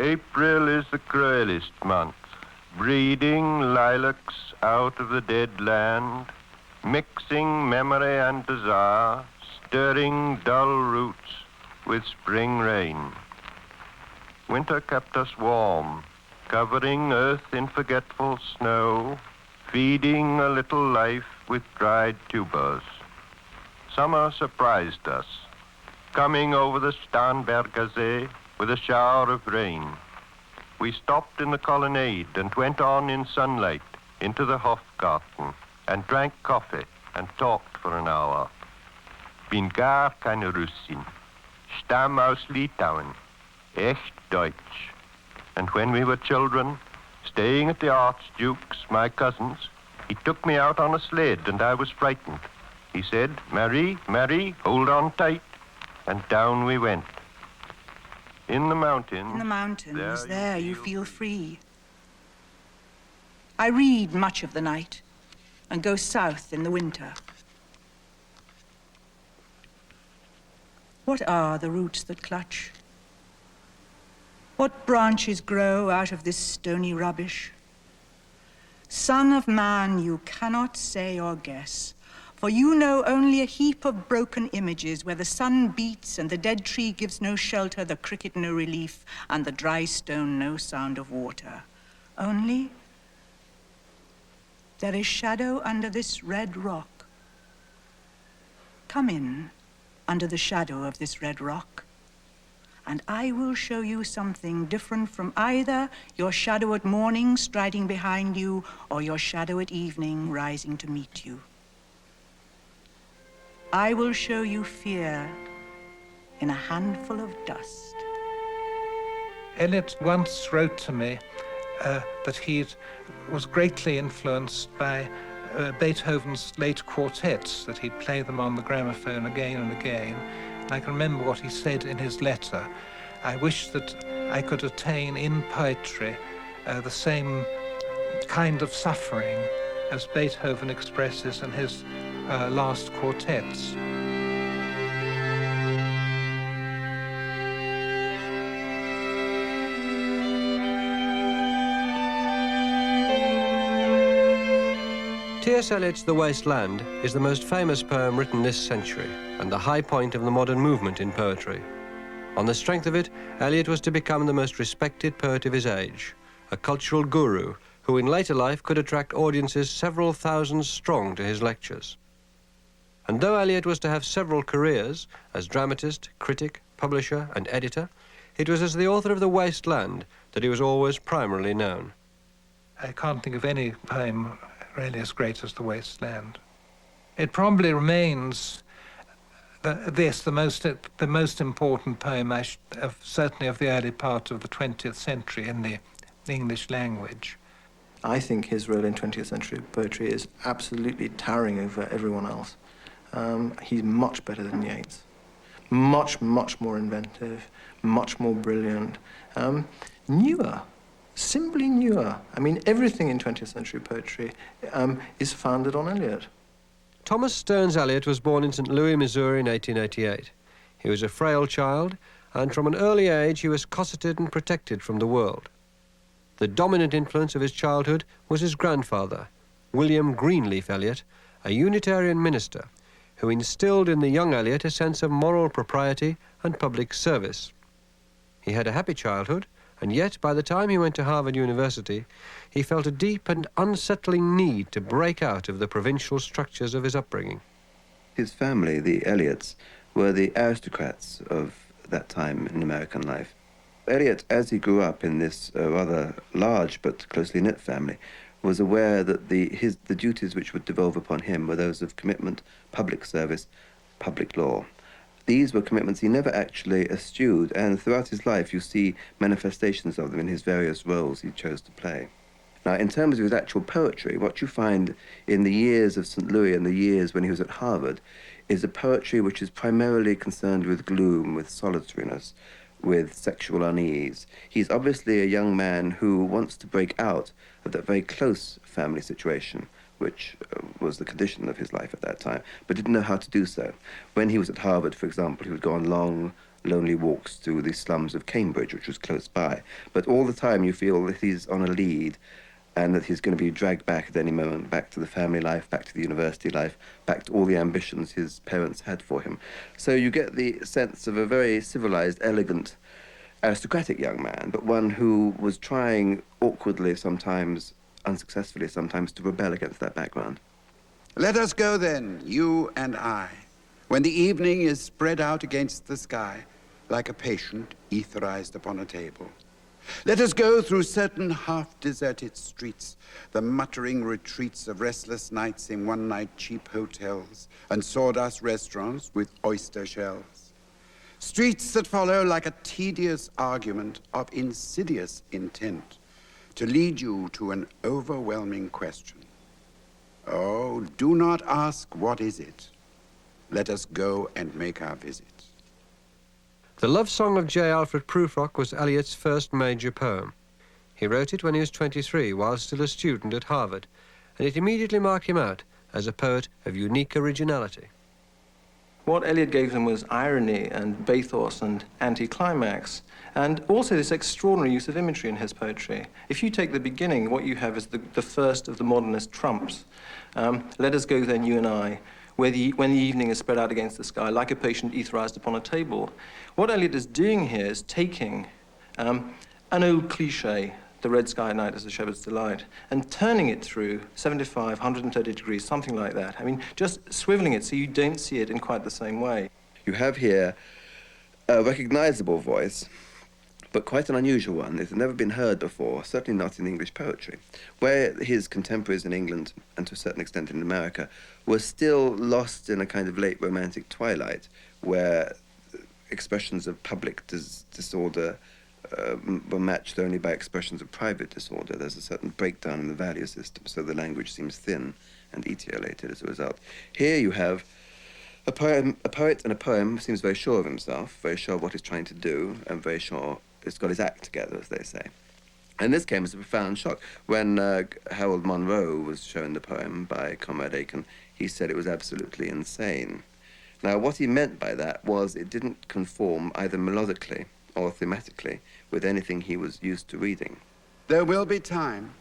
April is the cruelest month, breeding lilacs out of the dead land, mixing memory and desire, stirring dull roots with spring rain. Winter kept us warm, covering earth in forgetful snow, feeding a little life with dried tubers. Summer surprised us, coming over the Starnbergersee with a shower of rain. We stopped in the colonnade and went on in sunlight into the Hofgarten and drank coffee and talked for an hour. Bin gar keine Russin, Stamm aus Litauen, echt Deutsch. And when we were children, staying at the Archduke's, my cousin's, he took me out on a sled and I was frightened. He said, Marie, Marie, hold on tight. And down we went. In the mountains, there you feel free. I read much of the night and go south in the winter. What are the roots that clutch? What branches grow out of this stony rubbish? Son of man, you cannot say or guess, for you know only a heap of broken images where the sun beats and the dead tree gives no shelter, the cricket no relief, and the dry stone no sound of water. Only there is shadow under this red rock. Come in under the shadow of this red rock, and I will show you something different from either your shadow at morning striding behind you or your shadow at evening rising to meet you. I will show you fear in a handful of dust. Eliot once wrote to me that he was greatly influenced by Beethoven's late quartets, that he'd play them on the gramophone again and again. And I can remember what he said in his letter. I wish that I could attain in poetry the same kind of suffering as Beethoven expresses in his last quartets. T.S. Eliot's The Waste Land is the most famous poem written this century and the high point of the modern movement in poetry. On the strength of it, Eliot was to become the most respected poet of his age, a cultural guru who in later life could attract audiences several thousands strong to his lectures. And though Eliot was to have several careers as dramatist, critic, publisher and editor, it was as the author of The Waste Land that he was always primarily known. I can't think of any poem really as great as The Waste Land. It probably remains the most important poem, certainly of the early part of the 20th century in the English language. I think his role in 20th century poetry is absolutely towering over everyone else. He's much better than Yeats. Much, much more inventive, much more brilliant, newer. Simply newer. I mean, everything in 20th century poetry is founded on Eliot. Thomas Stearns Eliot was born in St. Louis, Missouri in 1888. He was a frail child, and from an early age he was cosseted and protected from the world. The dominant influence of his childhood was his grandfather, William Greenleaf Eliot, a Unitarian minister, who instilled in the young Eliot a sense of moral propriety and public service. He had a happy childhood, and yet, by the time he went to Harvard University, he felt a deep and unsettling need to break out of the provincial structures of his upbringing. His family, the Eliots, were the aristocrats of that time in American life. Eliot, as he grew up in this rather large but closely knit family, was aware that the duties which would devolve upon him were those of commitment, public service, public law. These were commitments he never actually eschewed, and throughout his life you see manifestations of them in his various roles he chose to play. Now, in terms of his actual poetry, what you find in the years of St. Louis and the years when he was at Harvard is a poetry which is primarily concerned with gloom, with solitariness, with sexual unease. He's obviously a young man who wants to break out of that very close family situation, which was the condition of his life at that time, but didn't know how to do so. When he was at Harvard, for example, he would go on long, lonely walks through the slums of Cambridge, which was close by. But all the time you feel that he's on a lead and that he's going to be dragged back at any moment, back to the family life, back to the university life, back to all the ambitions his parents had for him. So you get the sense of a very civilized, elegant, aristocratic young man, but one who was trying awkwardly, sometimes unsuccessfully, sometimes to rebel against that background. Let us go then, you and I, when the evening is spread out against the sky, like a patient etherized upon a table. Let us go through certain half-deserted streets, the muttering retreats of restless nights in one-night cheap hotels and sawdust restaurants with oyster shells. Streets that follow like a tedious argument of insidious intent to lead you to an overwhelming question. Oh, do not ask what is it. Let us go and make our visit. The Love Song of J. Alfred Prufrock was Eliot's first major poem. He wrote it when he was 23, while still a student at Harvard, and it immediately marked him out as a poet of unique originality. What Eliot gave them was irony and bathos and anticlimax, and also this extraordinary use of imagery in his poetry. If you take the beginning, what you have is the first of the modernist trumps. Let us go then, you and I, when the evening is spread out against the sky, like a patient etherized upon a table. What Eliot is doing here is taking an old cliche, the red sky at night is the shepherd's delight, and turning it through 75, 130 degrees, something like that. I mean, just swiveling it so you don't see it in quite the same way. You have here a recognizable voice, but quite an unusual one. It's never been heard before, certainly not in English poetry, where his contemporaries in England, and to a certain extent in America, were still lost in a kind of late romantic twilight, where expressions of public disorder were matched only by expressions of private disorder. There's a certain breakdown in the value system, so the language seems thin and etiolated as a result. Here you have a poet and a poem who seems very sure of himself, very sure of what he's trying to do, and very sure he's got his act together, as they say. And this came as a profound shock. When Harold Monroe was shown the poem by Comrade Aiken, he said it was absolutely insane. Now, what he meant by that was it didn't conform either melodically or thematically with anything he was used to reading. There will be time.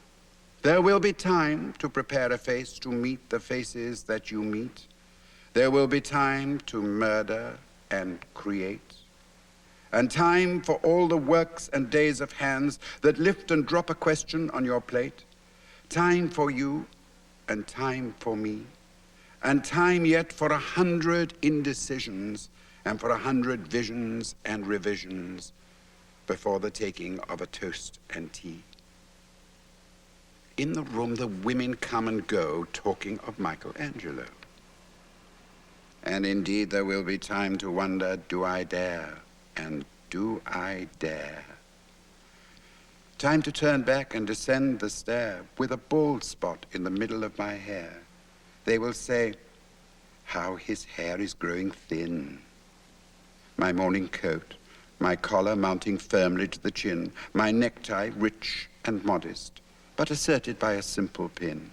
There will be time to prepare a face to meet the faces that you meet. There will be time to murder and create. And time for all the works and days of hands that lift and drop a question on your plate. Time for you and time for me. And time yet for 100 indecisions and for 100 visions and revisions before the taking of a toast and tea. In the room, the women come and go talking of Michelangelo. And indeed, there will be time to wonder, do I dare? And do I dare? Time to turn back and descend the stair with a bald spot in the middle of my hair. They will say, how his hair is growing thin. My morning coat, my collar mounting firmly to the chin, my necktie rich and modest, but asserted by a simple pin.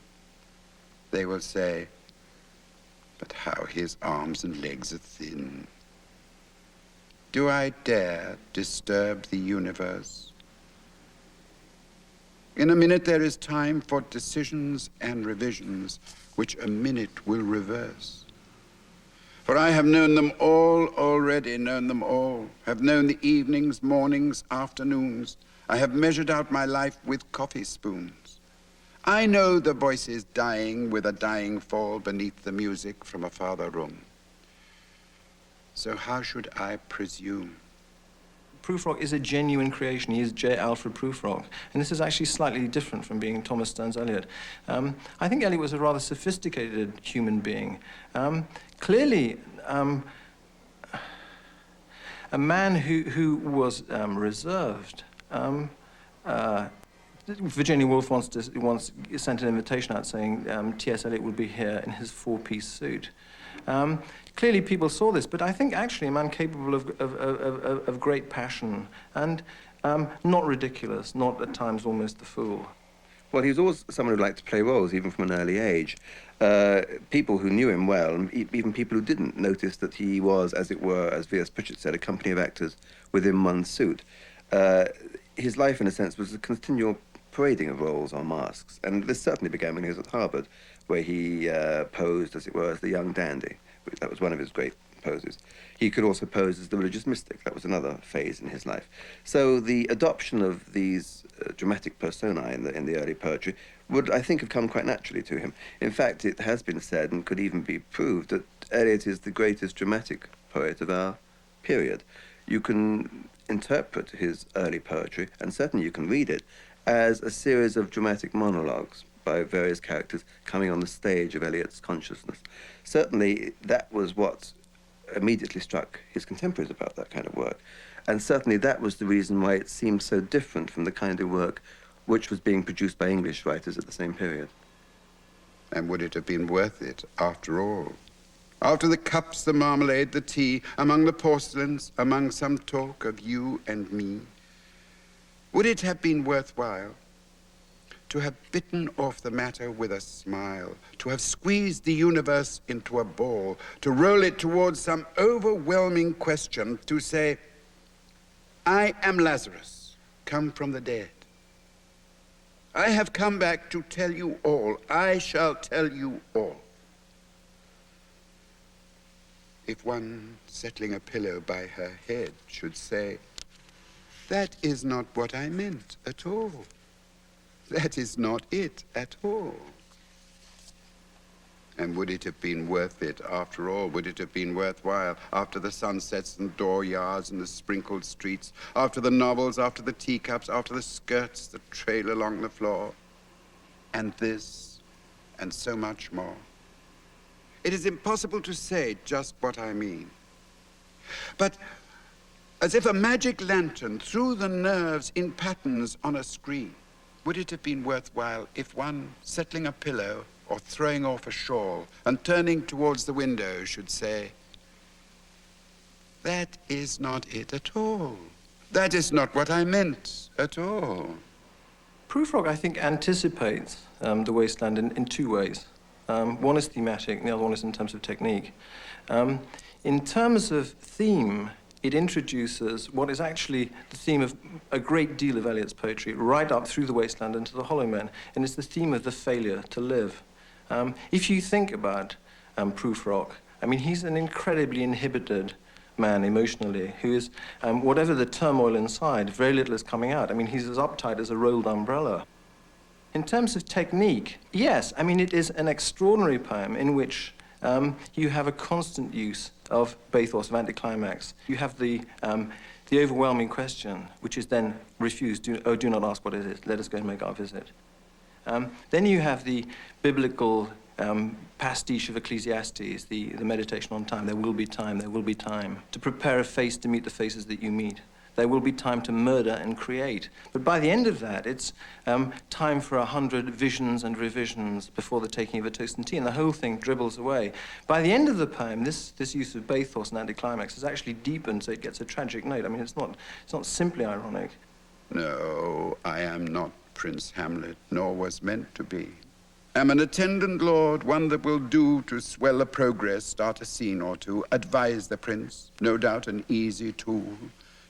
They will say, but how his arms and legs are thin. Do I dare disturb the universe? In a minute there is time for decisions and revisions, which a minute will reverse. For I have known them all already, known them all, have known the evenings, mornings, afternoons. I have measured out my life with coffee spoons. I know the voices dying with a dying fall beneath the music from a farther room. So how should I presume? Prufrock is a genuine creation. He is J. Alfred Prufrock. And this is actually slightly different from being Thomas Stearns Eliot. I think Eliot was a rather sophisticated human being. Clearly, a man who was reserved. Virginia Woolf once sent an invitation out saying T.S. Eliot would be here in his four-piece suit. Clearly people saw this, but I think actually a man capable of great passion and not ridiculous, not at times almost the fool. Well, he was always someone who liked to play roles, even from an early age. people who knew him well, and even people who didn't, noticed that he was, as it were, as V.S. Pritchett said, a company of actors within one suit. His life, in a sense, was a continual parading of roles on masks, and this certainly began when he was at Harvard, where he posed, as it were, as the young dandy. That was one of his great poses. He could also pose as the religious mystic. That was another phase in his life. So the adoption of these dramatic personae in the early poetry would, I think, have come quite naturally to him. In fact, it has been said, and could even be proved, that Eliot is the greatest dramatic poet of our period. You can interpret his early poetry, and certainly you can read it, as a series of dramatic monologues by various characters coming on the stage of Eliot's consciousness. Certainly, that was what immediately struck his contemporaries about that kind of work. And certainly that was the reason why it seemed so different from the kind of work which was being produced by English writers at the same period. And would it have been worth it, after all? After the cups, the marmalade, the tea, among the porcelains, among some talk of you and me, would it have been worthwhile to have bitten off the matter with a smile, to have squeezed the universe into a ball, to roll it towards some overwhelming question, to say, I am Lazarus, come from the dead. I have come back to tell you all. I shall tell you all. If one settling a pillow by her head should say, that is not what I meant at all. That is not it at all. And would it have been worth it after all? Would it have been worthwhile after the sunsets and dooryards and the sprinkled streets, after the novels, after the teacups, after the skirts that trail along the floor? And this, and so much more. It is impossible to say just what I mean. But as if a magic lantern threw the nerves in patterns on a screen, would it have been worthwhile if one, settling a pillow or throwing off a shawl and turning towards the window, should say, that is not it at all. That is not what I meant at all. Prufrock, I think, anticipates the wasteland in two ways. One is thematic, and the other one is in terms of technique. In terms of theme, it introduces what is actually the theme of a great deal of Eliot's poetry, right up through The Wasteland and to The Hollow Men, and it's the theme of the failure to live. If you think about Prufrock, I mean, he's an incredibly inhibited man emotionally, who is, whatever the turmoil inside, very little is coming out. I mean, he's as uptight as a rolled umbrella. In terms of technique, yes, I mean, it is an extraordinary poem in which you have a constant use of bathos, of anticlimax. You have the overwhelming question, which is then refused. Do not ask what it is. Let us go and make our visit. Then you have the biblical pastiche of Ecclesiastes, the meditation on time. There will be time, there will be time. To prepare a face to meet the faces that you meet. There will be time to murder and create. But by the end of that, it's time for 100 visions and revisions before the taking of a toast and tea, and the whole thing dribbles away. By the end of the poem, this use of bathos and anticlimax is actually deepened, so it gets a tragic note. I mean, it's not simply ironic. No, I am not Prince Hamlet, nor was meant to be. Am an attendant lord, one that will do to swell the progress, start a scene or two, advise the prince, no doubt an easy tool.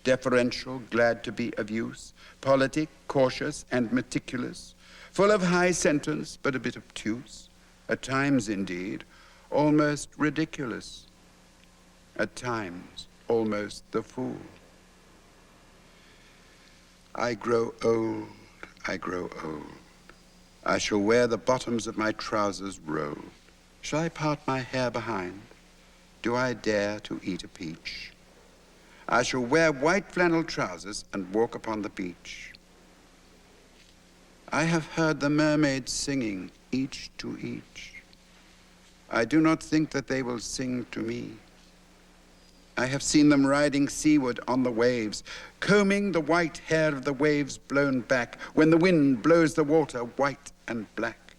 Deferential, glad to be of use, politic, cautious, and meticulous, full of high sentence, but a bit obtuse, at times, indeed, almost ridiculous, at times, almost the fool. I grow old, I grow old. I shall wear the bottoms of my trousers rolled. Shall I part my hair behind? Do I dare to eat a peach? I shall wear white flannel trousers and walk upon the beach. I have heard the mermaids singing, each to each. I do not think that they will sing to me. I have seen them riding seaward on the waves, combing the white hair of the waves blown back when the wind blows the water white and black.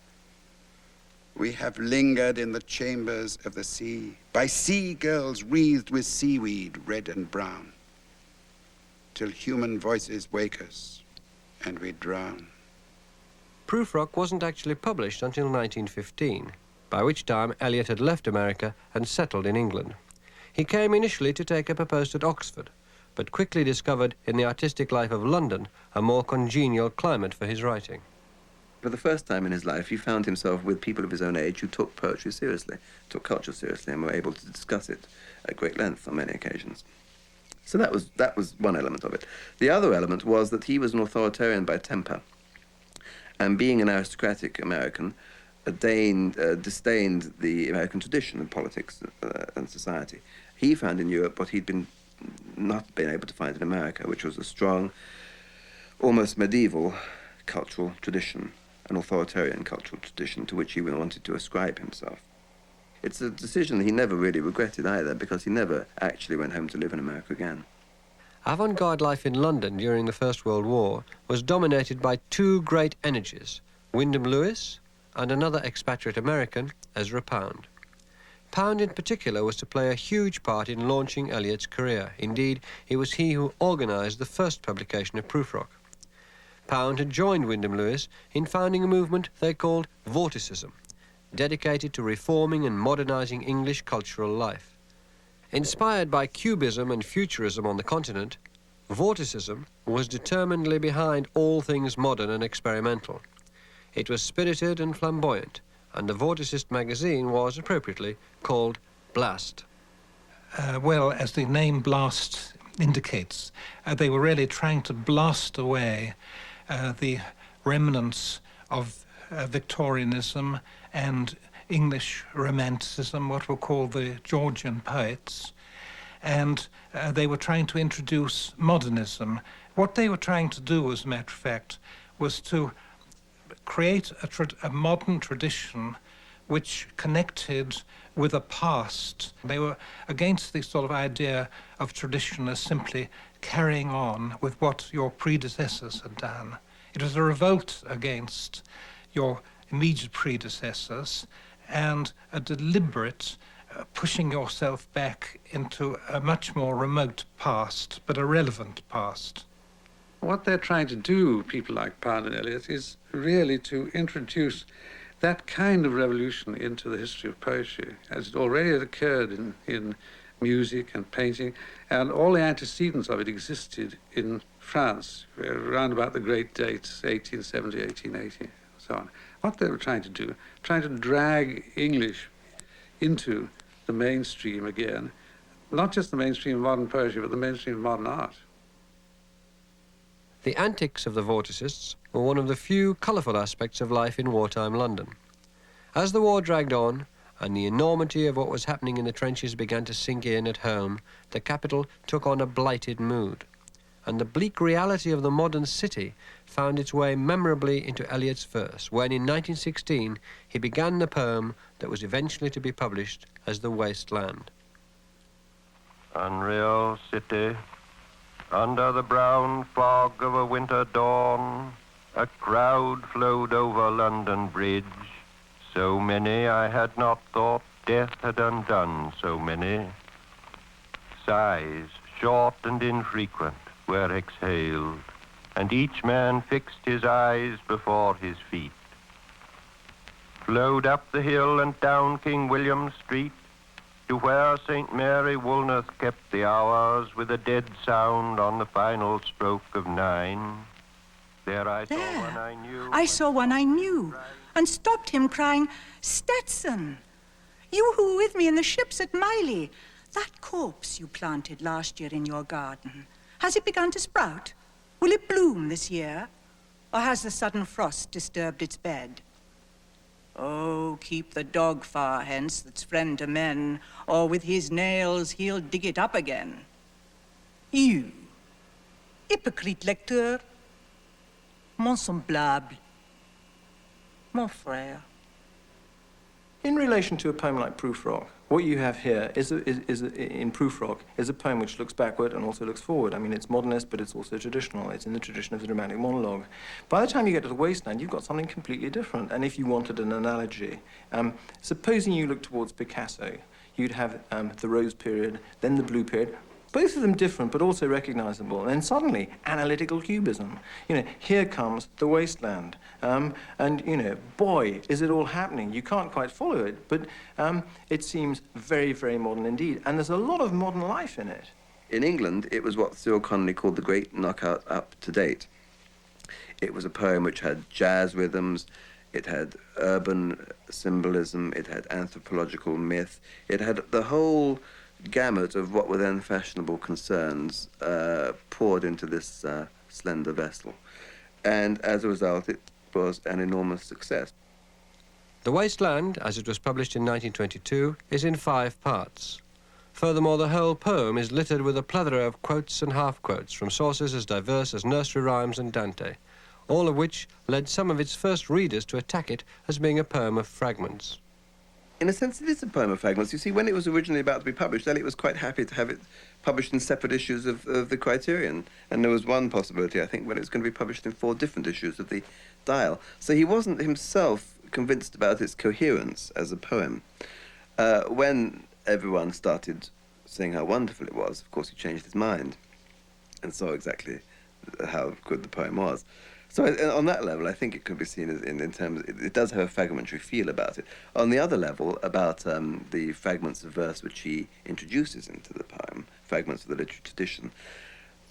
We have lingered in the chambers of the sea, by sea girls wreathed with seaweed red and brown, till human voices wake us and we drown. Prufrock wasn't actually published until 1915, by which time Eliot had left America and settled in England. He came initially to take up a post at Oxford, but quickly discovered in the artistic life of London a more congenial climate for his writing. For the first time in his life, he found himself with people of his own age who took poetry seriously, took culture seriously, and were able to discuss it at great length on many occasions. So that was one element of it. The other element was that he was an authoritarian by temper, and being an aristocratic American, disdained the American tradition of politics and society. He found in Europe what he'd not been able to find in America, which was a strong, almost medieval cultural tradition, an authoritarian cultural tradition to which he wanted to ascribe himself. It's a decision he never really regretted either, because he never actually went home to live in America again. Avant-garde life in London during the First World War was dominated by two great energies, Wyndham Lewis and another expatriate American, Ezra Pound. Pound in particular was to play a huge part in launching Eliot's career. Indeed, it was he who organised the first publication of Prufrock. Pound had joined Wyndham Lewis in founding a movement they called Vorticism, dedicated to reforming and modernising English cultural life. Inspired by Cubism and Futurism on the continent, Vorticism was determinedly behind all things modern and experimental. It was spirited and flamboyant, and the Vorticist magazine was, appropriately, called Blast. Well, as the name Blast indicates, they were really trying to blast away the remnants of Victorianism and English Romanticism, what we'll call the Georgian poets, and they were trying to introduce modernism. What they were trying to do, as a matter of fact, was to create a modern tradition which connected with a past. They were against the sort of idea of tradition as simply carrying on with what your predecessors had done. It was a revolt against your immediate predecessors and a deliberate pushing yourself back into a much more remote past, but a relevant past. What they're trying to do, people like Pound and Eliot, is really to introduce that kind of revolution into the history of poetry, as it already had occurred in music and painting, and all the antecedents of it existed in France, around about the great dates, 1870, 1880, and so on. What they were trying to do, trying to drag English into the mainstream again, not just the mainstream of modern poetry, but the mainstream of modern art. The antics of the Vorticists were one of the few colourful aspects of life in wartime London. As the war dragged on, and the enormity of what was happening in the trenches began to sink in at home, the capital took on a blighted mood. And the bleak reality of the modern city found its way memorably into Eliot's verse, when in 1916 he began the poem that was eventually to be published as The Waste Land. Unreal city, under the brown fog of a winter dawn, a crowd flowed over London Bridge. So many I had not thought death had undone so many. Sighs, short and infrequent, were exhaled, and each man fixed his eyes before his feet. Flowed up the hill and down King William Street, to where St. Mary Woolnoth kept the hours with a dead sound on the final stroke of 9. There I saw one I knew. I saw one I knew, and stopped him crying, "Stetson, you who were with me in the ships at Miley, that corpse you planted last year in your garden, has it begun to sprout? Will it bloom this year? Or has the sudden frost disturbed its bed? Oh, keep the dog far hence that's friend to men, or with his nails he'll dig it up again. You, hypocrite lecteur, mon semblable, mon frère." In relation to a poem like Prufrock, what you have here in Prufrock is a poem which looks backward and also looks forward. I mean, it's modernist, but it's also traditional. It's in the tradition of the dramatic monologue. By the time you get to The Waste Land, you've got something completely different. And if you wanted an analogy, supposing you look towards Picasso, you'd have the Rose period, then the Blue period, Both of them different, but also recognizable. And then suddenly, analytical cubism. You know, here comes The Wasteland. And, you know, boy, is it all happening. You can't quite follow it, but it seems very, very modern indeed. And there's a lot of modern life in it. In England, it was what Cyril Connolly called the great knockout up to date. It was a poem which had jazz rhythms, it had urban symbolism, it had anthropological myth, it had the whole gamut of what were then fashionable concerns poured into this slender vessel. And as a result, it was an enormous success. The Wasteland, as it was published in 1922, is in 5 parts. Furthermore, the whole poem is littered with a plethora of quotes and half-quotes from sources as diverse as nursery rhymes and Dante, all of which led some of its first readers to attack it as being a poem of fragments. In a sense, it is a poem of fragments. You see, when it was originally about to be published, Eliot was quite happy to have it published in separate issues of the Criterion. And there was one possibility, I think, when it was going to be published in 4 different issues of the Dial. So he wasn't himself convinced about its coherence as a poem. When everyone started saying how wonderful it was, of course, he changed his mind and saw exactly how good the poem was. So on that level, I think it could be seen as in terms, it does have a fragmentary feel about it. On the other level, about the fragments of verse which he introduces into the poem, fragments of the literary tradition,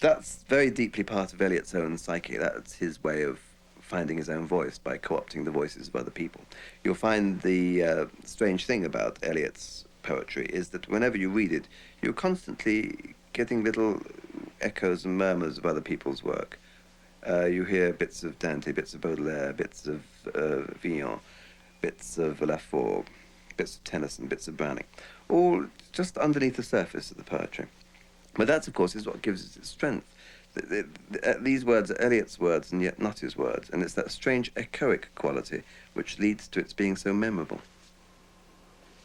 that's very deeply part of Eliot's own psyche. That's his way of finding his own voice by co-opting the voices of other people. You'll find the strange thing about Eliot's poetry is that whenever you read it, you're constantly getting little echoes and murmurs of other people's work. You hear bits of Dante, bits of Baudelaire, bits of Villon, bits of Lafort, bits of Tennyson, bits of Browning, all just underneath the surface of the poetry. But that, of course, is what gives it its strength. These words are Eliot's words and yet not his words, and it's that strange echoic quality which leads to its being so memorable.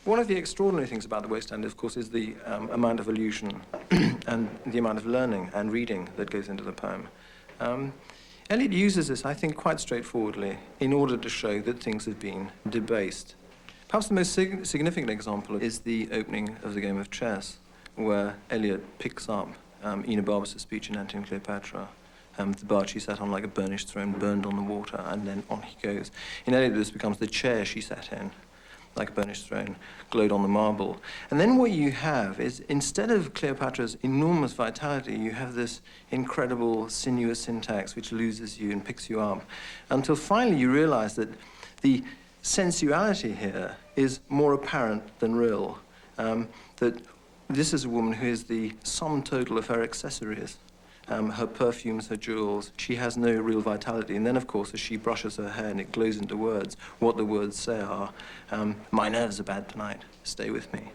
One of the extraordinary things about The Wasteland, of course, is the amount of allusion and the amount of learning and reading that goes into the poem. Eliot uses this, I think, quite straightforwardly in order to show that things have been debased. Perhaps the most significant example is the opening of the game of chess, where Eliot picks up Enid Barbus' speech in Antony and Cleopatra, the barge she sat on like a burnished throne, burned on the water, and then on he goes. In Eliot, this becomes the chair she sat in, like a burnished throne, glowed on the marble. And then what you have is, instead of Cleopatra's enormous vitality, you have this incredible sinuous syntax which loses you and picks you up, until finally you realize that the sensuality here is more apparent than real, that this is a woman who is the sum total of her accessories. Her perfumes, her jewels, she has no real vitality. And then, of course, as she brushes her hair and it glows into words, what the words say are, my nerves are bad tonight, stay with me.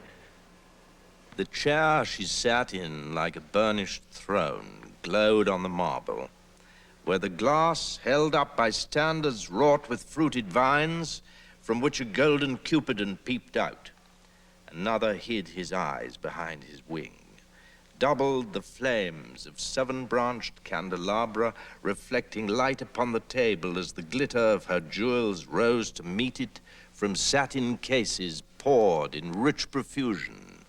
The chair she sat in like a burnished throne glowed on the marble, where the glass held up by standards wrought with fruited vines, from which a golden cupidon peeped out. Another hid his eyes behind his wing. Doubled the flames of 7-branched candelabra, reflecting light upon the table as the glitter of her jewels rose to meet it from satin cases poured in rich profusion.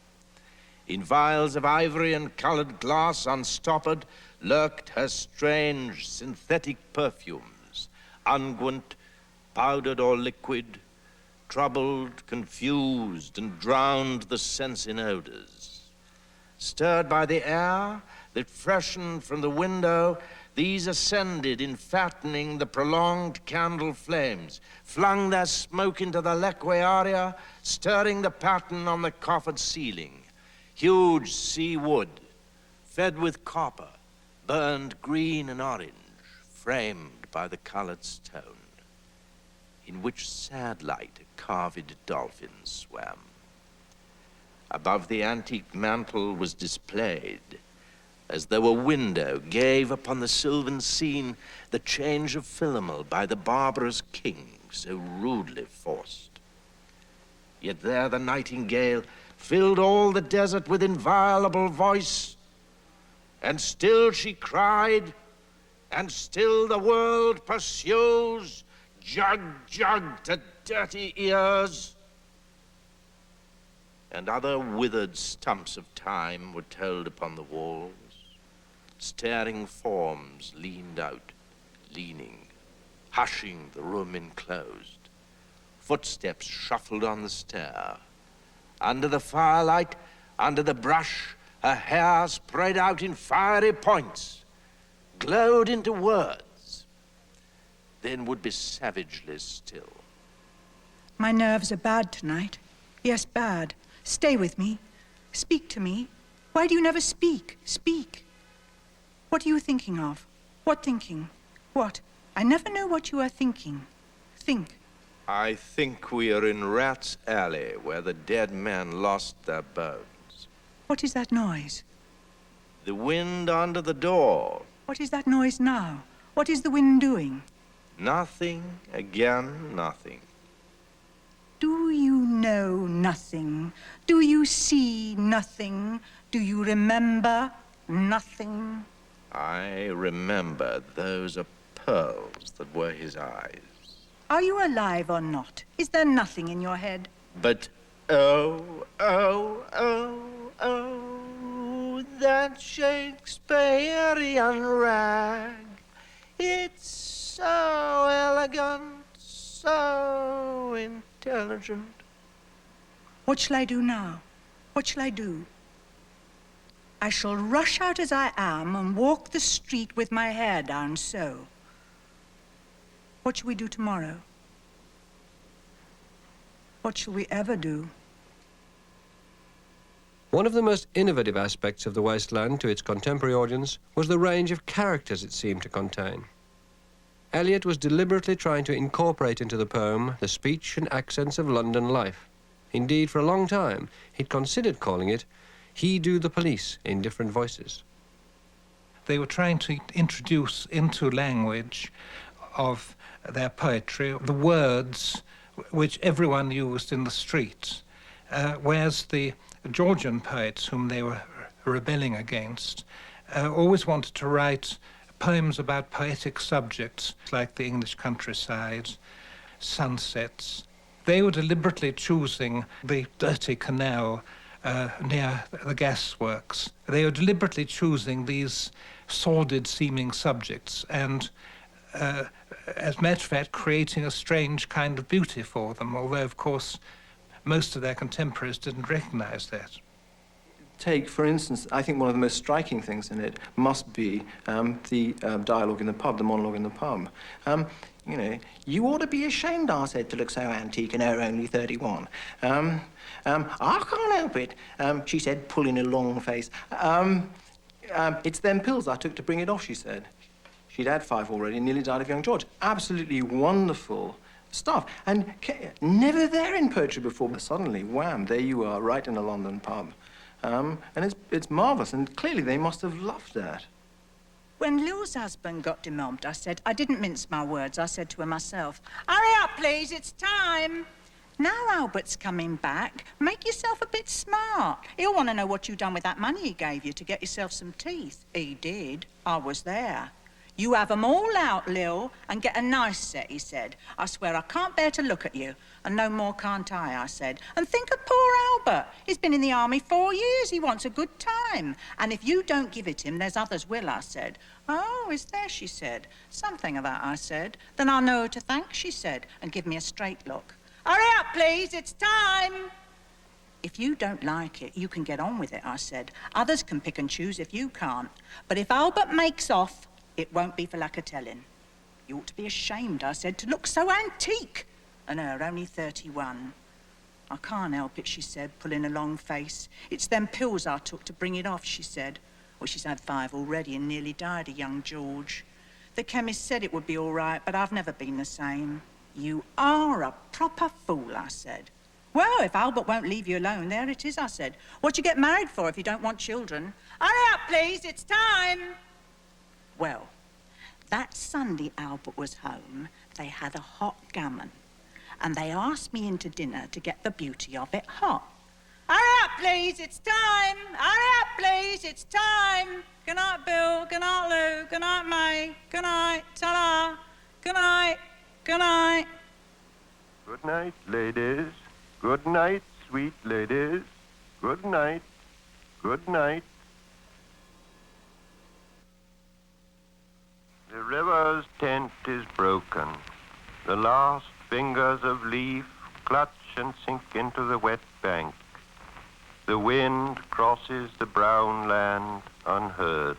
In vials of ivory and colored glass unstoppered lurked her strange synthetic perfumes, unguent, powdered or liquid, troubled, confused, and drowned the sense in odors. Stirred by the air that freshened from the window, these ascended in fattening the prolonged candle flames, flung their smoke into the lequearia, stirring the pattern on the coffered ceiling. Huge sea wood, fed with copper, burned green and orange, framed by the colored stone, in which sad light a carved dolphin swam. Above the antique mantle was displayed, as though a window gave upon the sylvan scene, the change of Philomel by the barbarous king so rudely forced. Yet there the nightingale filled all the desert with inviolable voice, and still she cried, and still the world pursues, jug, jug to dirty ears. and other withered stumps of time were told upon the walls. Staring forms leaned out, leaning, hushing the room enclosed. Footsteps shuffled on the stair. Under the firelight, under the brush, her hair spread out in fiery points, glowed into words, then would be savagely still. My nerves are bad tonight. Yes, bad. Stay with me. Speak to me. Why do you never speak? Speak. What are you thinking of? What thinking? What? I never know what you are thinking. Think. I think we are in Rat's Alley, where the dead men lost their bones. What is that noise? The wind under the door. What is that noise now? What is the wind doing? Nothing, again, nothing. Do you know nothing? Do you see nothing? Do you remember nothing? I remember those are pearls that were his eyes. Are you alive or not? Is there nothing in your head? But oh, that Shakespearean rag. It's so elegant, so intelligent. What shall I do now? What shall I do? I shall rush out as I am and walk the street with my hair down so. What shall we do tomorrow? What shall we ever do? One of the most innovative aspects of The Waste Land to its contemporary audience was the range of characters it seemed to contain. Eliot was deliberately trying to incorporate into the poem the speech and accents of London life. Indeed, for a long time, he'd considered calling it He Do the Police in different voices. They were trying to introduce into language of their poetry the words which everyone used in the streets, whereas the Georgian poets whom they were rebelling against always wanted to write poems about poetic subjects like the English countryside, sunsets. They were deliberately choosing the dirty canal near the gasworks. They were deliberately choosing these sordid-seeming subjects and, as a matter of fact, creating a strange kind of beauty for them, although, of course, most of their contemporaries didn't recognize that. Take, for instance, I think one of the most striking things in it must be the dialogue in the pub, the monologue in the pub. You know, you ought to be ashamed, I said, to look so antique and her only 31. I can't help it, she said, pulling a long face. It's them pills I took to bring it off, she said. She'd had 5 already and nearly died of young George. Absolutely wonderful stuff. And never there in poetry before, but suddenly, wham, there you are, right in a London pub. And it's marvellous, and clearly they must have loved that. When Lil's husband got demobbed, I said, I didn't mince my words, I said to her myself, hurry up, please, it's time. Now Albert's coming back, make yourself a bit smart. He'll want to know what you done with that money he gave you to get yourself some teeth. He did. I was there. You have 'em all out, Lil, and get a nice set, he said. I swear I can't bear to look at you. And no more can't I said. And think of poor Albert. He's been in the army 4 years. He wants a good time. And if you don't give it him, there's others will, I said. Oh, is there, she said. Something of that, I said. Then I'll know who to thank, she said, and give me a straight look. Hurry up, please, it's time. If you don't like it, you can get on with it, I said. Others can pick and choose if you can't. But if Albert makes off, it won't be for lack of telling. You ought to be ashamed, I said, to look so antique. And her only 31. I can't help it, she said, pulling a long face. It's them pills I took to bring it off, she said. Well, she's had 5 already and nearly died of young George. The chemist said it would be all right, but I've never been the same. You are a proper fool, I said. Well, if Albert won't leave you alone, there it is, I said. What you get married for if you don't want children? Hurry up, please, it's time. Well, that Sunday Albert was home, they had a hot gammon. And they asked me in to dinner to get the beauty of it hot. Hurry up, please, it's time. Hurry up, please, it's time. Good night, Bill. Good night, Lou. Good night, May. Good night. Ta-da. Good night. Good night. Good night, ladies. Good night, sweet ladies. Good night. Good night. The river's tent is broken. The last fingers of leaf clutch and sink into the wet bank. The wind crosses the brown land unheard.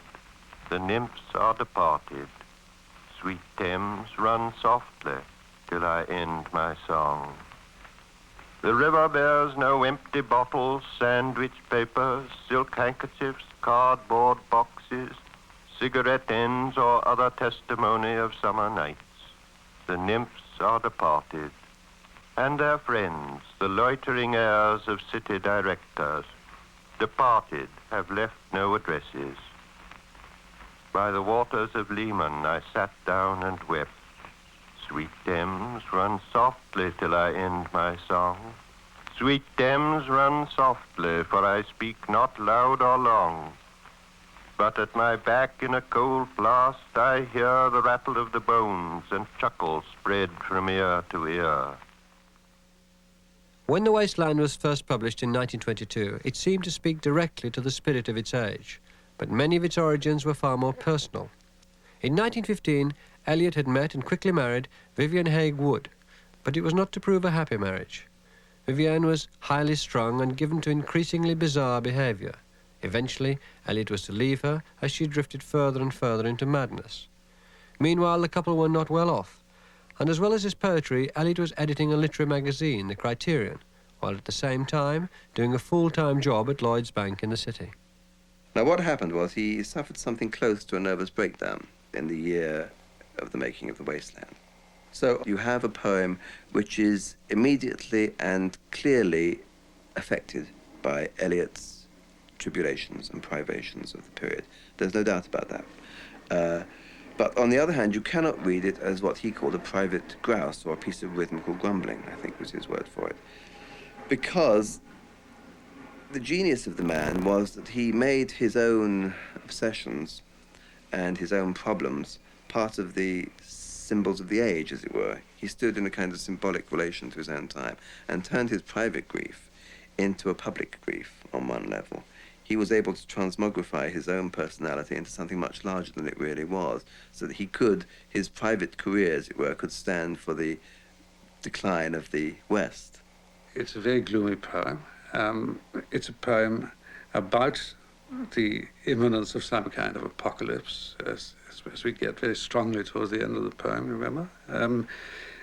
The nymphs are departed. Sweet Thames, run softly till I end my song. The river bears no empty bottles, sandwich papers, silk handkerchiefs, cardboard boxes, cigarette ends, or other testimony of summer nights. The nymphs are departed, and their friends, the loitering heirs of city directors, departed, have left no addresses. By the waters of Leman I sat down and wept. Sweet Thames, run softly till I end my song. Sweet Thames, run softly, for I speak not loud or long. But at my back in a cold blast I hear the rattle of the bones, and chuckle spread from ear to ear. When The Waste Land was first published in 1922, it seemed to speak directly to the spirit of its age, but many of its origins were far more personal. In 1915, Eliot had met and quickly married Vivian Haigh Wood, but it was not to prove a happy marriage. Vivian was highly strung and given to increasingly bizarre behavior. Eventually, Eliot was to leave her as she drifted further and further into madness. Meanwhile, the couple were not well off, and as well as his poetry, Eliot was editing a literary magazine, The Criterion, while at the same time doing a full-time job at Lloyd's Bank in the city. Now, what happened was he suffered something close to a nervous breakdown in the year of the making of The Waste Land. So you have a poem which is immediately and clearly affected by Eliot's tribulations and privations of the period. There's no doubt about that. But on the other hand, you cannot read it as what he called a private grouse or a piece of rhythmical grumbling, I think was his word for it. Because the genius of the man was that he made his own obsessions and his own problems part of the symbols of the age, as it were. He stood in a kind of symbolic relation to his own time and turned his private grief into a public grief on one level. He was able to transmogrify his own personality into something much larger than it really was, so that he could, his private career, as it were, could stand for the decline of the West. It's a very gloomy poem. It's a poem about the imminence of some kind of apocalypse, as we get very strongly towards the end of the poem, remember?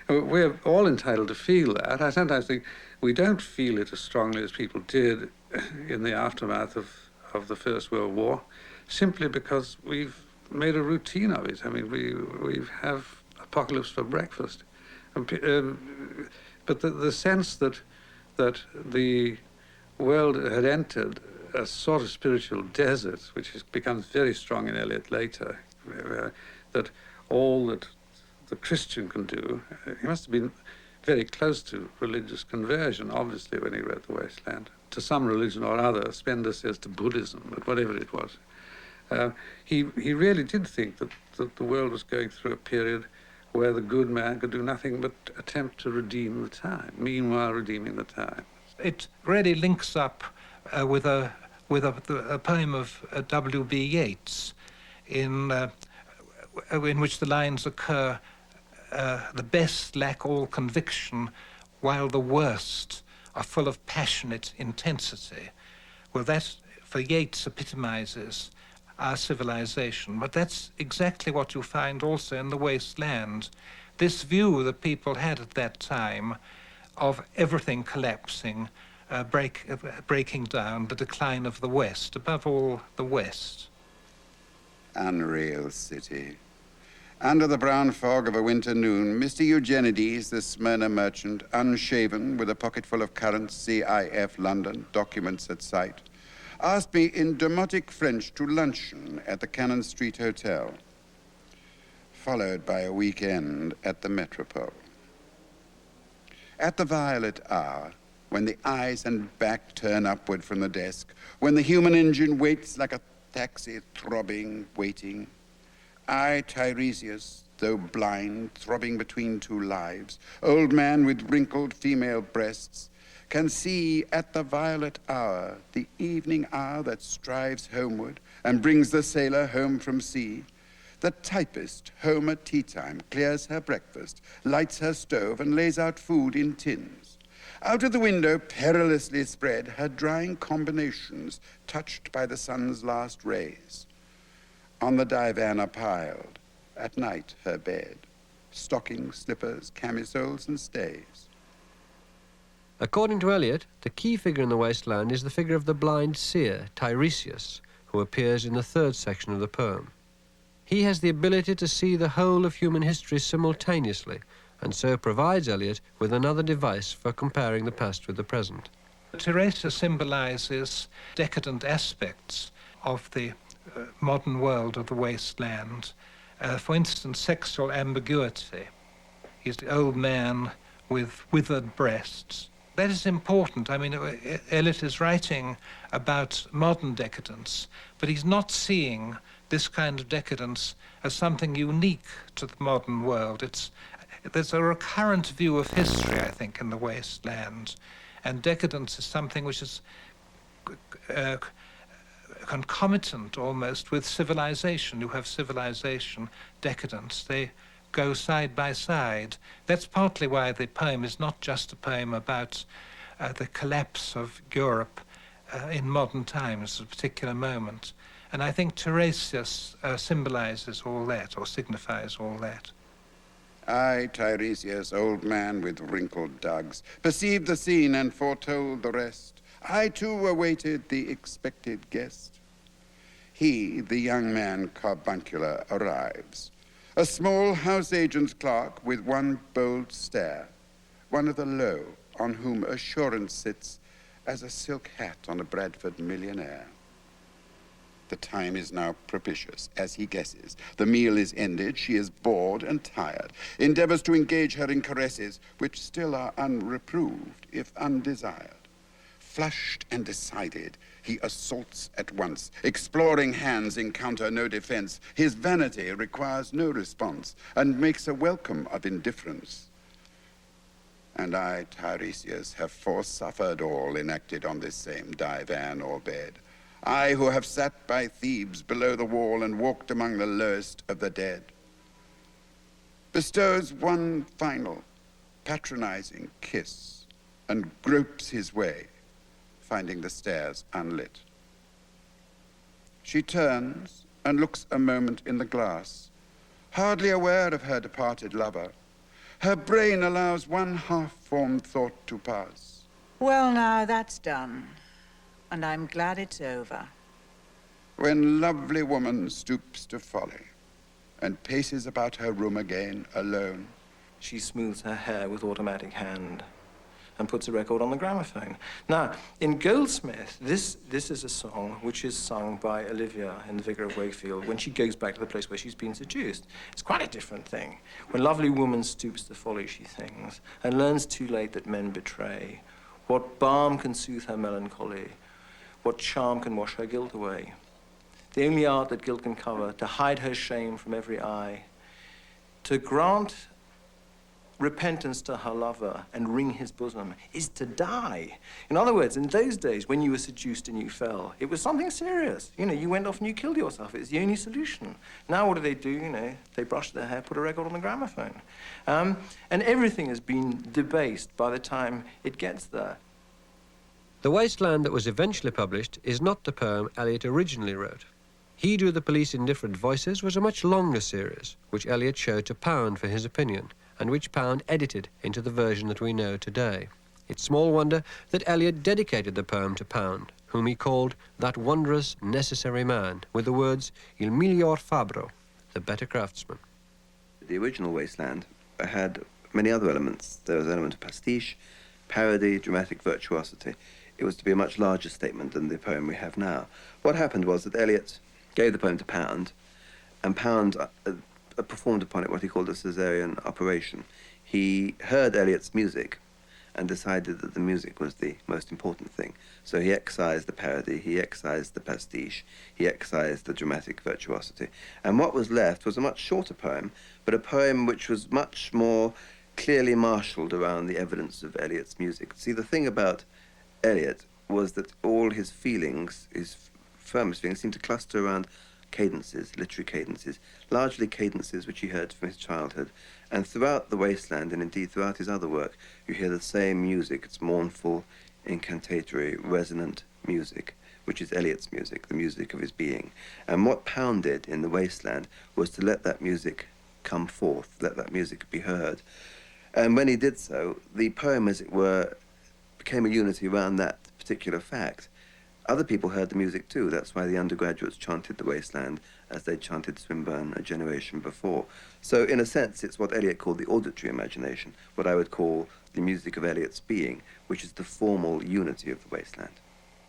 We're all entitled to feel that. I sometimes think we don't feel it as strongly as people did in the aftermath of the First World War, simply because we've made a routine of it. I mean, we have apocalypse for breakfast. But the sense that the world had entered a sort of spiritual desert, which becomes very strong in Eliot later, that all that the Christian can do, he must have been very close to religious conversion, obviously, when he wrote The Waste Land, to some religion or other. Spender says to Buddhism, but whatever it was. He really did think that the world was going through a period where the good man could do nothing but attempt to redeem the time, meanwhile redeeming the time. It really links up with a poem of W.B. Yeats, in which the lines occur, the best lack all conviction, while the worst are full of passionate intensity. Well, that, for Yeats, epitomizes our civilization, but that's exactly what you find also in The Waste Land. This view that people had at that time of everything collapsing, breaking down, the decline of the West, above all the West. Unreal city. Under the brown fog of a winter noon, Mr. Eugenides, the Smyrna merchant, unshaven, with a pocket full of current CIF London documents at sight, asked me in demotic French to luncheon at the Cannon Street Hotel, followed by a weekend at the Metropole. At the violet hour, when the eyes and back turn upward from the desk, when the human engine waits like a taxi throbbing, waiting, I, Tiresias, though blind, throbbing between two lives, old man with wrinkled female breasts, can see at the violet hour, the evening hour that strives homeward and brings the sailor home from sea. The typist, home at tea time, clears her breakfast, lights her stove, and lays out food in tins. Out of the window, perilously spread, her drying combinations, touched by the sun's last rays. On the divan are piled, at night her bed, stockings, slippers, camisoles, and stays. According to Eliot, the key figure in The Waste Land is the figure of the blind seer, Tiresias, who appears in the third section of the poem. He has the ability to see the whole of human history simultaneously, and so provides Eliot with another device for comparing the past with the present. Tiresias symbolizes decadent aspects of the modern world of the wasteland. For instance, sexual ambiguity. He's the old man with withered breasts. That is important. I mean, Eliot is writing about modern decadence, but he's not seeing this kind of decadence as something unique to the modern world. There's a recurrent view of history, I think, in the wasteland, and decadence is something which is concomitant almost with civilization. You have civilization, decadence. They go side by side. That's partly why the poem is not just a poem about the collapse of Europe in modern times, a particular moment. And I think Tiresias symbolizes all that, or signifies all that. I, Tiresias, old man with wrinkled dugs, perceived the scene and foretold the rest. I too awaited the expected guest. He, the young man carbuncular, arrives. A small house agent's clerk with one bold stare, one of the low, on whom assurance sits as a silk hat on a Bradford millionaire. The time is now propitious, as he guesses. The meal is ended, she is bored and tired, endeavors to engage her in caresses, which still are unreproved, if undesired. Flushed and decided, he assaults at once. Exploring hands encounter no defense. His vanity requires no response, and makes a welcome of indifference. And I, Tiresias, have forsuffered all enacted on this same divan or bed. I who have sat by Thebes below the wall and walked among the lowest of the dead. Bestows one final, patronizing kiss, and gropes his way, finding the stairs unlit. She turns and looks a moment in the glass, hardly aware of her departed lover. Her brain allows one half-formed thought to pass. Well, now that's done, and I'm glad it's over. When lovely woman stoops to folly and paces about her room again alone. She smooths her hair with automatic hand and puts a record on the gramophone. Now, in Goldsmith, this is a song which is sung by Olivia in The Vicar of Wakefield when she goes back to the place where she's been seduced. It's quite a different thing. When lovely woman stoops to folly, she sings, and learns too late that men betray. What balm can soothe her melancholy? What charm can wash her guilt away? The only art that guilt can cover, to hide her shame from every eye, to grant repentance to her lover and wring his bosom, is to die. In other words, in those days, when you were seduced and you fell, it was something serious. You know, you went off and you killed yourself. It's the only solution. Now what do? You know, they brush their hair, put a record on the gramophone. And everything has been debased by the time it gets there. The Waste Land that was eventually published is not the poem Eliot originally wrote. He Drew the Police in Different Voices was a much longer series, which Eliot showed to Pound for his opinion, and which Pound edited into the version that we know today. It's small wonder that Eliot dedicated the poem to Pound, whom he called that wondrous, necessary man, with the words, il miglior fabbro, the better craftsman. The original Wasteland had many other elements. There was an element of pastiche, parody, dramatic virtuosity. It was to be a much larger statement than the poem we have now. What happened was that Eliot gave the poem to Pound, and Pound performed upon it what he called a Caesarean operation. He heard Eliot's music and decided that the music was the most important thing. So he excised the parody, he excised the pastiche, he excised the dramatic virtuosity. And what was left was a much shorter poem, but a poem which was much more clearly marshalled around the evidence of Eliot's music. See, the thing about Eliot was that all his feelings, his firmest feelings, seemed to cluster around cadences, literary cadences, largely cadences which he heard from his childhood. And throughout The Wasteland, and indeed throughout his other work, you hear the same music. It's mournful, incantatory, resonant music, which is Eliot's music, the music of his being. And what Pound did in The Wasteland was to let that music come forth, let that music be heard. And when he did so, the poem, as it were, became a unity around that particular fact. Other people heard the music too. That's why the undergraduates chanted The Wasteland as they chanted Swinburne a generation before. So in a sense, it's what Eliot called the auditory imagination, what I would call the music of Eliot's being, which is the formal unity of The Wasteland.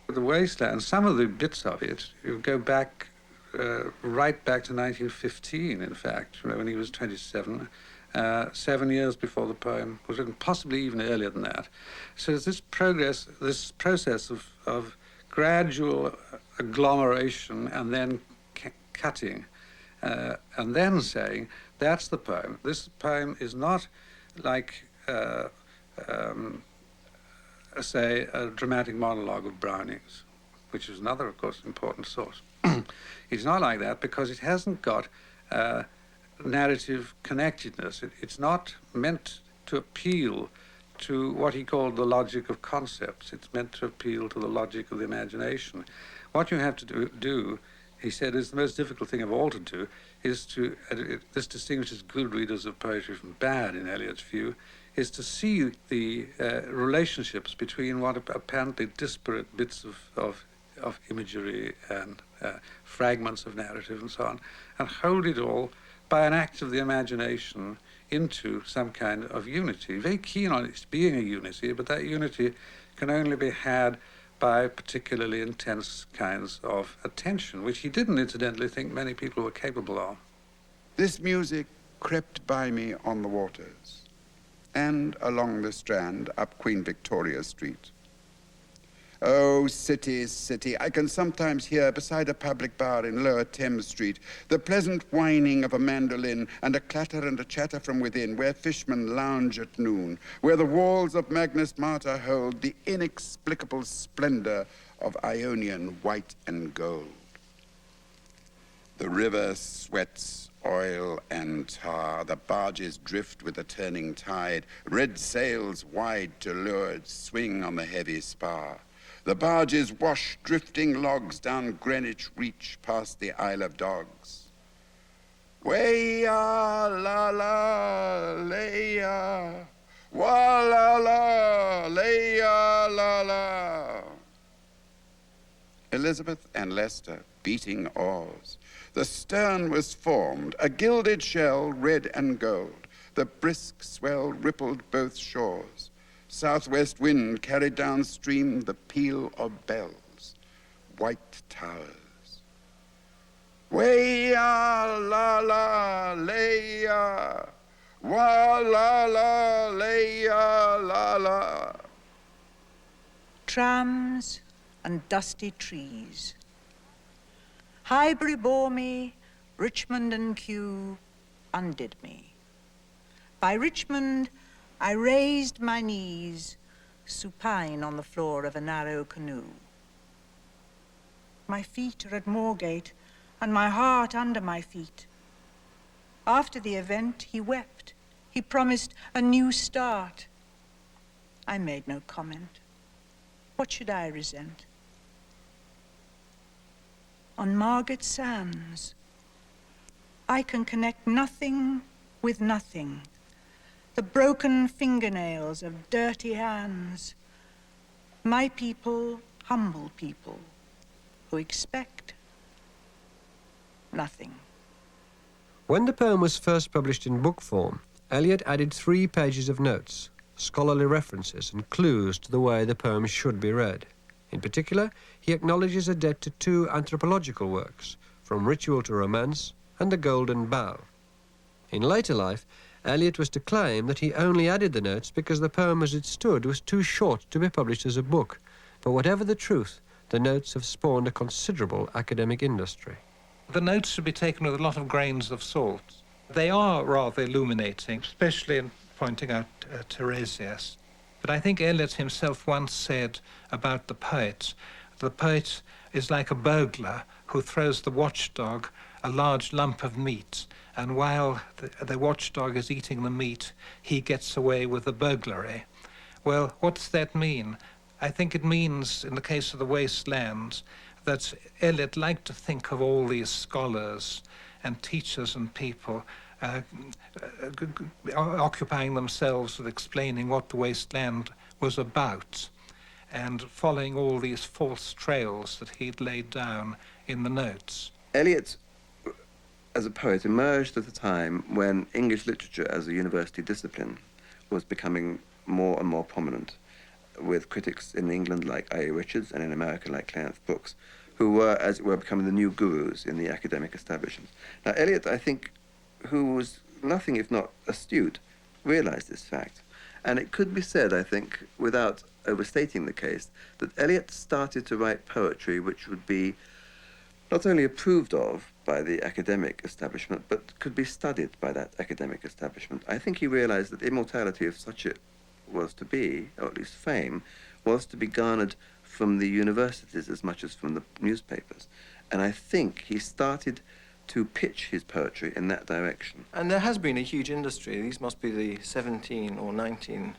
The Wasteland, some of the bits of it, you go back, right back to 1915, in fact, when he was 27, 7 years before the poem was written, possibly even earlier than that. So there's this process of gradual agglomeration and then cutting, and then saying, that's the poem. This poem is not like, say, a dramatic monologue of Browning's, which is another, of course, important source. It's not like that because it hasn't got narrative connectedness. It's not meant to appeal to what he called the logic of concepts. It's meant to appeal to the logic of the imagination. What you have to do, he said, is the most difficult thing of all to do, is to, this distinguishes good readers of poetry from bad, in Eliot's view, is to see the relationships between what apparently disparate bits of imagery and fragments of narrative and so on, and hold it all by an act of the imagination into some kind of unity. Very keen on it being a unity, but that unity can only be had by particularly intense kinds of attention, which he didn't incidentally think many people were capable of. This music crept by me on the waters and along the Strand up Queen Victoria Street. Oh, city, city, I can sometimes hear beside a public bar in Lower Thames Street the pleasant whining of a mandolin and a clatter and a chatter from within, where fishermen lounge at noon, where the walls of Magnus Martyr hold the inexplicable splendor of Ionian white and gold. The river sweats oil and tar, the barges drift with the turning tide, red sails wide to leeward swing on the heavy spar. The barges wash drifting logs down Greenwich Reach past the Isle of Dogs. Way-ya, la-la, lay-ya, wa-la-la, lay-ya, la-la. Elizabeth and Leicester beating oars. The stern was formed, a gilded shell, red and gold. The brisk swell rippled both shores. Southwest wind carried downstream the peal of bells, white towers. Way-ya, la-la, lay-ya, wa-la-la, lay-ya, la-la. Trams and dusty trees. Highbury bore me, Richmond and Kew undid me. By Richmond I raised my knees, supine on the floor of a narrow canoe. My feet are at Moorgate, and my heart under my feet. After the event, he wept. He promised a new start. I made no comment. What should I resent? On Margate Sands, I can connect nothing with nothing. The broken fingernails of dirty hands. My people, humble people, who expect nothing. When the poem was first published in book form, Eliot added 3 pages of notes, scholarly references and clues to the way the poem should be read. In particular, he acknowledges a debt to 2 anthropological works, From Ritual to Romance and The Golden Bough. In later life, Eliot was to claim that he only added the notes because the poem as it stood was too short to be published as a book. But whatever the truth, the notes have spawned a considerable academic industry. The notes should be taken with a lot of grains of salt. They are rather illuminating, especially pointing out Tiresias. But I think Eliot himself once said about the poet is like a burglar who throws the watchdog a large lump of meat, and while the watchdog is eating the meat, he gets away with the burglary. Well, what does that mean? I think it means, in the case of the wastelands, that Eliot liked to think of all these scholars and teachers and people occupying themselves with explaining what the wasteland was about and following all these false trails that he'd laid down in the notes. Eliot, as a poet, emerged at a time when English literature as a university discipline was becoming more and more prominent, with critics in England like I.A. Richards and in America like Clarence Brooks, who were, as it were, becoming the new gurus in the academic establishment. Now, Eliot, I think, who was nothing if not astute, realized this fact. And it could be said, I think, without overstating the case, that Eliot started to write poetry which would be not only approved of by the academic establishment, but could be studied by that academic establishment. I think he realized that immortality, if such it was to be, or at least fame, was to be garnered from the universities as much as from the newspapers. And I think he started to pitch his poetry in that direction. And there has been a huge industry. These must be the 17 or 19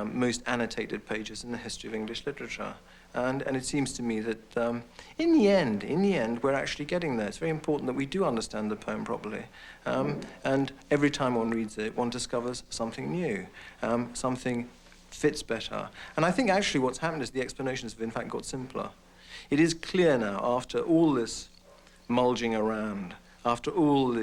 most annotated pages in the history of English literature. And it seems to me that in the end, we're actually getting there. It's very important that we do understand the poem properly. And every time one reads it, one discovers something new, something fits better. And I think actually what's happened is the explanations have in fact got simpler. It is clear now, after all this mulging around, after all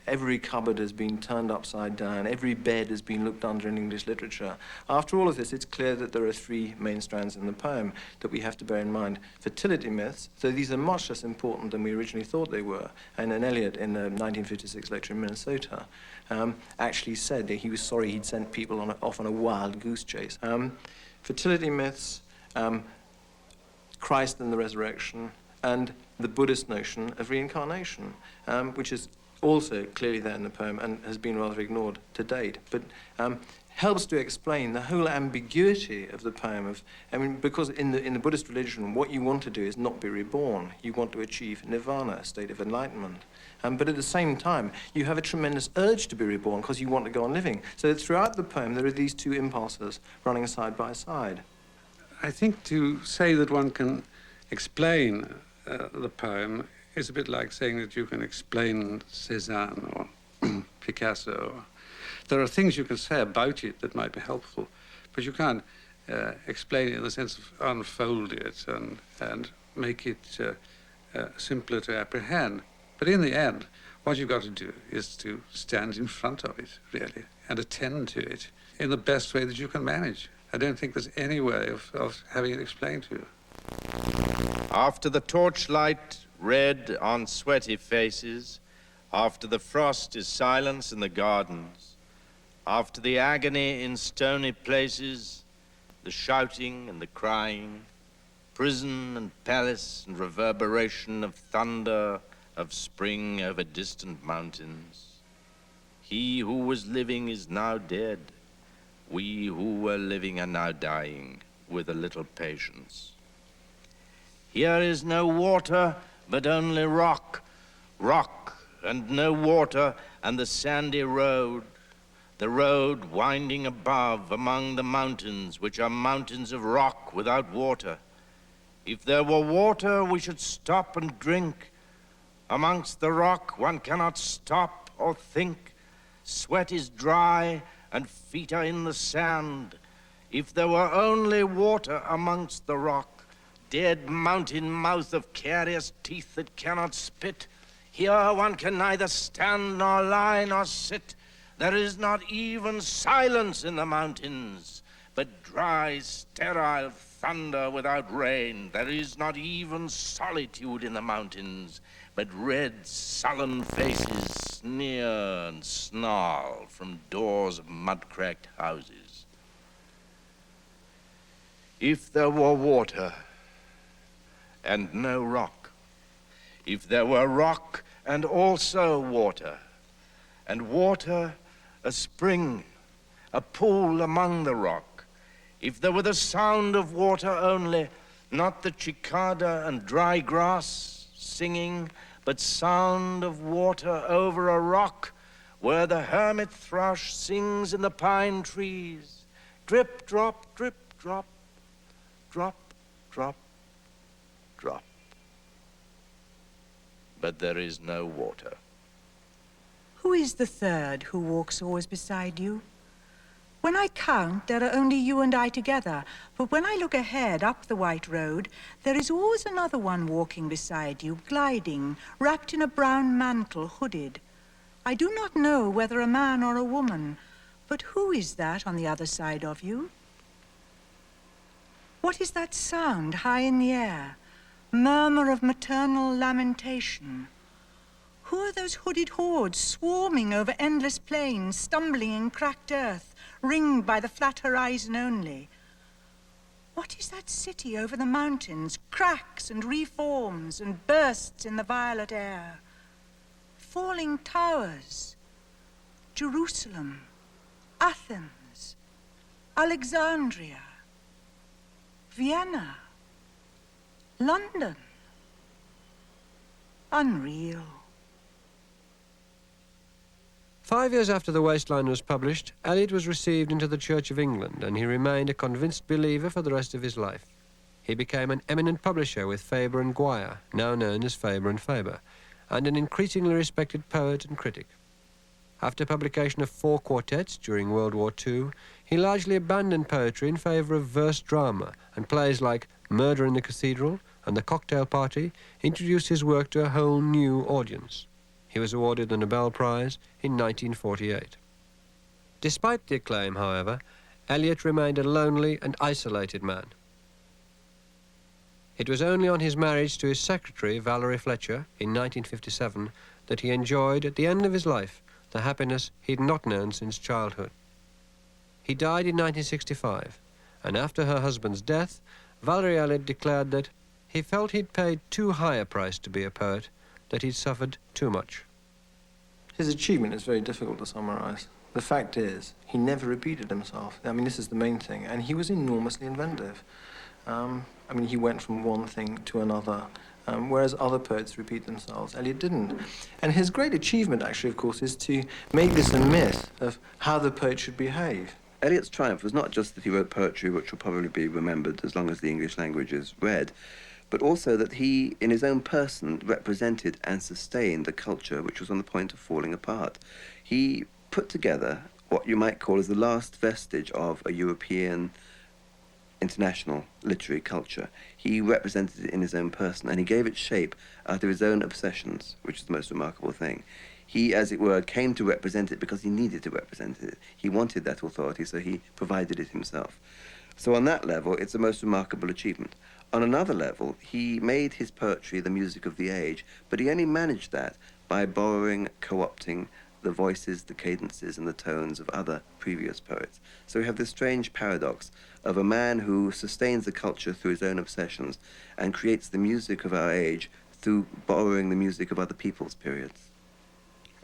every cupboard has been turned upside down, every bed has been looked under in English literature, after all of this, it's clear that there are three main strands in the poem that we have to bear in mind. Fertility myths, so these are much less important than we originally thought they were. And then Eliot, in the 1956 lecture in Minnesota, actually said that he was sorry he'd sent people off on a wild goose chase. Fertility myths, Christ and the resurrection, and the Buddhist notion of reincarnation, which is also clearly there in the poem and has been rather ignored to date, but helps to explain the whole ambiguity of the poem. Because in the Buddhist religion, what you want to do is not be reborn. You want to achieve nirvana, a state of enlightenment. But at the same time, you have a tremendous urge to be reborn because you want to go on living. So that throughout the poem, there are these two impulses running side by side. I think to say that one can explain the poem is a bit like saying that you can explain Cézanne or Picasso. There are things you can say about it that might be helpful, but you can't explain it in the sense of unfold it and make it simpler to apprehend. But in the end, what you've got to do is to stand in front of it, really, and attend to it in the best way that you can manage. I don't think there's any way of having it explained to you. After the torchlight red on sweaty faces, after the frost is silence in the gardens, after the agony in stony places, the shouting and the crying, prison and palace and reverberation of thunder, of spring over distant mountains, he who was living is now dead. We who were living are now dying with a little patience. Here is no water, but only rock, rock and no water, and the sandy road, the road winding above among the mountains, which are mountains of rock without water. If there were water, we should stop and drink. Amongst the rock, one cannot stop or think. Sweat is dry, and feet are in the sand. If there were only water amongst the rock, dead mountain mouth of carious teeth that cannot spit, here one can neither stand nor lie nor sit. There is not even silence in the mountains, but dry, sterile thunder without rain. There is not even solitude in the mountains, but red, sullen faces sneer and snarl from doors of mud-cracked houses. If there were water and no rock, if there were rock and also water, and water a spring, a pool among the rock, if there were the sound of water only, not the cicada and dry grass singing, but sound of water over a rock where the hermit thrush sings in the pine trees, drip, drop, drip, drop, drop, drop, drop. But there is no water. Who is the third who walks always beside you? When I count, there are only you and I together. But when I look ahead up the white road, there is always another one walking beside you, gliding, wrapped in a brown mantle, hooded. I do not know whether a man or a woman, but who is that on the other side of you? What is that sound high in the air? Murmur of maternal lamentation. Who are those hooded hordes swarming over endless plains, stumbling in cracked earth, ringed by the flat horizon only? What is that city over the mountains, cracks and reforms and bursts in the violet air? Falling towers, Jerusalem, Athens, Alexandria, Vienna, London. Unreal. 5 years after The Wasteland was published, Eliot was received into the Church of England, and he remained a convinced believer for the rest of his life. He became an eminent publisher with Faber and Guire, now known as Faber and Faber, and an increasingly respected poet and critic. After publication of 4 quartets during World War II, he largely abandoned poetry in favour of verse drama, and plays like Murder in the Cathedral and The Cocktail Party introduced his work to a whole new audience. He was awarded the Nobel Prize in 1948. Despite the acclaim, however, Eliot remained a lonely and isolated man. It was only on his marriage to his secretary, Valerie Fletcher, in 1957, that he enjoyed, at the end of his life, the happiness he'd not known since childhood. He died in 1965, and after her husband's death, Valerie Eliot declared that he felt he'd paid too high a price to be a poet, that he'd suffered too much. His achievement is very difficult to summarize. The fact is, he never repeated himself. I mean, this is the main thing. And he was enormously inventive. I mean, he went from one thing to another, whereas other poets repeat themselves. Eliot didn't. And his great achievement, actually, of course, is to make this a myth of how the poet should behave. Eliot's triumph was not just that he wrote poetry which will probably be remembered as long as the English language is read, but also that he, in his own person, represented and sustained a culture which was on the point of falling apart. He put together what you might call as the last vestige of a European international literary culture. He represented it in his own person, and he gave it shape out of his own obsessions, which is the most remarkable thing. He, as it were, came to represent it because he needed to represent it. He wanted that authority, so he provided it himself. So on that level, it's the most remarkable achievement. On another level, he made his poetry the music of the age, but he only managed that by borrowing, co-opting the voices, the cadences, and the tones of other previous poets. So we have this strange paradox of a man who sustains the culture through his own obsessions and creates the music of our age through borrowing the music of other people's periods.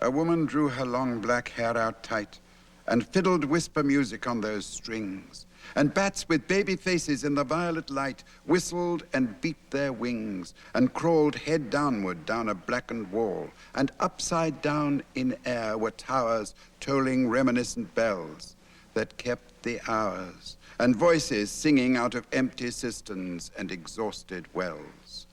A woman drew her long black hair out tight and fiddled whisper music on those strings. And bats with baby faces in the violet light whistled and beat their wings and crawled head downward down a blackened wall. And upside down in air were towers tolling reminiscent bells that kept the hours, and voices singing out of empty cisterns and exhausted wells.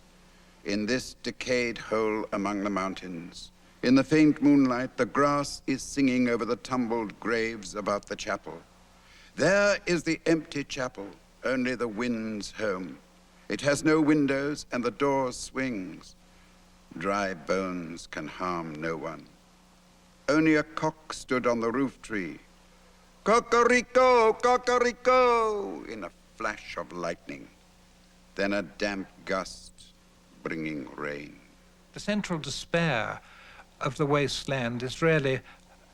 In this decayed hole among the mountains, in the faint moonlight, the grass is singing over the tumbled graves about the chapel. There is the empty chapel, only the wind's home. It has no windows and the door swings. Dry bones can harm no one. Only a cock stood on the roof tree. Cocorico, cocorico, in a flash of lightning. Then a damp gust bringing rain. The central despair of The Wasteland is really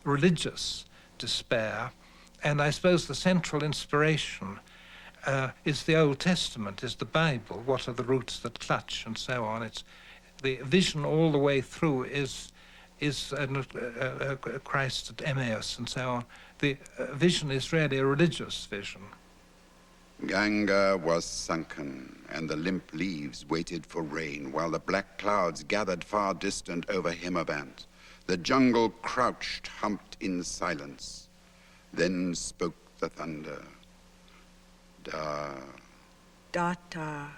religious despair. And I suppose the central inspiration is the Old Testament, is the Bible. What are the roots that clutch, and so on. It's the vision all the way through is is Christ at Emmaus and so on. The vision is really a religious vision. Ganga was sunken, and the limp leaves waited for rain, while the black clouds gathered far distant over Himavant. The jungle crouched, humped in silence. Then spoke the thunder. Da. Data.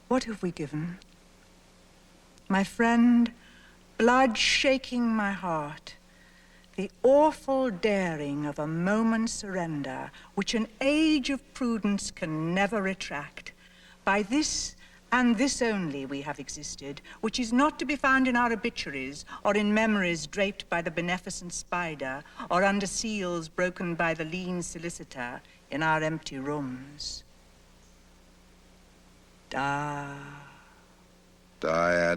What have we given? My friend, blood shaking my heart, the awful daring of a moment's surrender, which an age of prudence can never retract. By this and this only we have existed, which is not to be found in our obituaries, or in memories draped by the beneficent spider, or under seals broken by the lean solicitor in our empty rooms. Dyad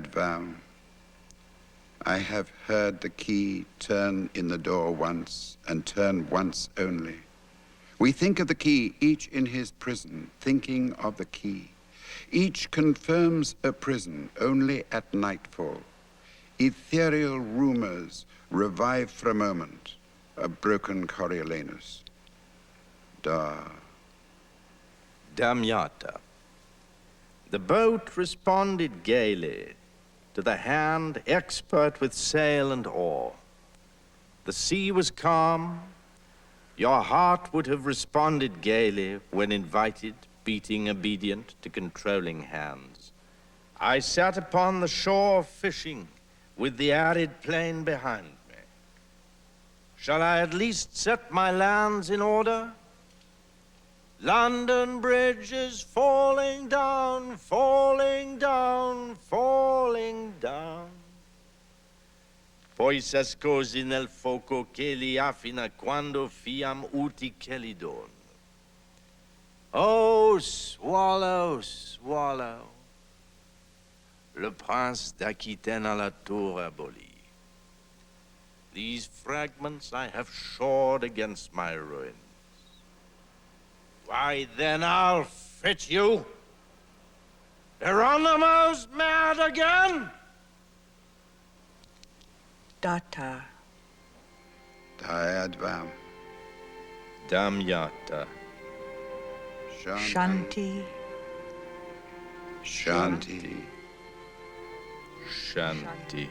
vow. I have heard the key turn in the door once, and turn once only. We think of the key, each in his prison, thinking of the key. Each confirms a prison only at nightfall. Ethereal rumors revive for a moment, a broken Coriolanus. Damyata. The boat responded gaily to the hand expert with sail and oar. The sea was calm. Your heart would have responded gaily when invited, beating obedient to controlling hands. I sat upon the shore fishing with the arid plain behind me. Shall I at least set my lands in order? London Bridge is falling down, falling down, falling down. Poi s'ascosi nel fuoco che li affina quando fiam uti che li don. Oh, swallow, swallow, le prince d'Aquitaine à la tour abolie. These fragments I have shored against my ruin. Why, then I'll fit you. Hieronymo's mad again? Data. Dyad vow. Damyata. Shanti. Shanti. Shanti.